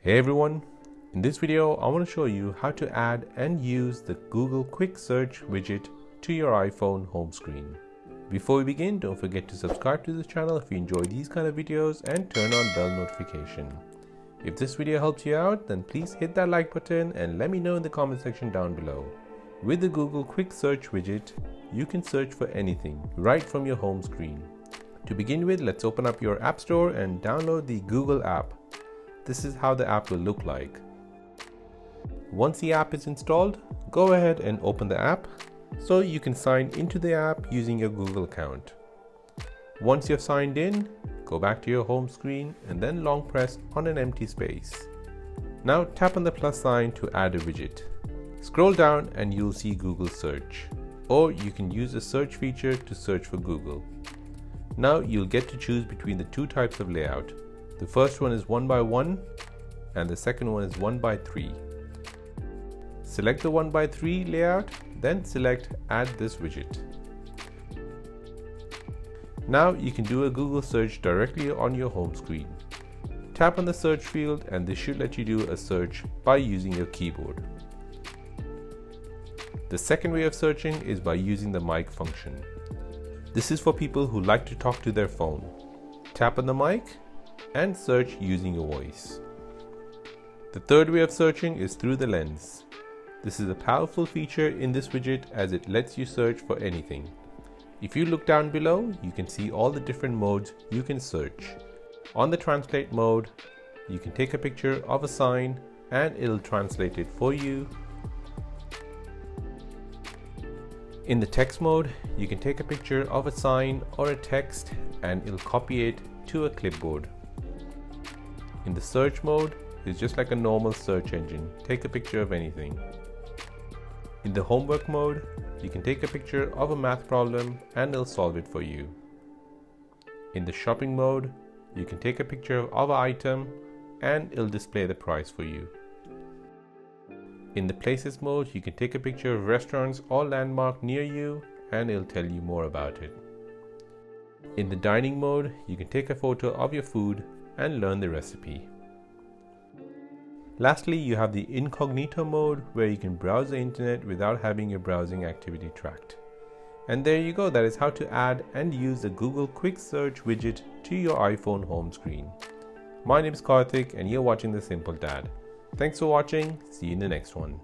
Hey everyone, in this video I want to show you how to add and use the Google Quick Search widget to your iPhone home screen. Before we begin, don't forget to subscribe to this channel if you enjoy these kind of videos and turn on bell notification. If this video helps you out, then please hit that like button and let me know in the comment section down below. With the Google Quick Search widget, you can search for anything right from your home screen. To begin with, let's open up your App Store and download the Google app. This is how the app will look like. Once the app is installed, go ahead and open the app so you can sign into the app using your Google account. Once you've signed in, go back to your home screen and then long press on an empty space. Now tap on the plus sign to add a widget. Scroll down and you'll see Google Search, or you can use the search feature to search for Google. Now you'll get to choose between the two types of layout. The first one is 1x1 and the second one is 1x3. Select the 1x3 layout, then select Add this widget. Now you can do a Google search directly on your home screen. Tap on the search field and this should let you do a search by using your keyboard. The second way of searching is by using the mic function. This is for people who like to talk to their phone. Tap on the mic and search using your voice. The third way of searching is through the lens. This is a powerful feature in this widget as it lets you search for anything. If you look down below, you can see all the different modes you can search. On the translate mode, you can take a picture of a sign and it'll translate it for you. In the text mode, you can take a picture of a sign or a text and it'll copy it to a clipboard. In the search mode, it's just like a normal search engine. Take a picture of anything. In the homework mode, you can take a picture of a math problem and it'll solve it for you. In the shopping mode, you can take a picture of an item and it'll display the price for you. In the places mode, you can take a picture of restaurants or landmark near you and it'll tell you more about it. In the dining mode, you can take a photo of your food and learn the recipe. Lastly, you have the Incognito mode where you can browse the internet without having your browsing activity tracked. And there you go, that is how to add and use the Google Quick Search widget to your iPhone home screen. My name is Karthik and you're watching The Simple Dad. Thanks for watching, see you in the next one.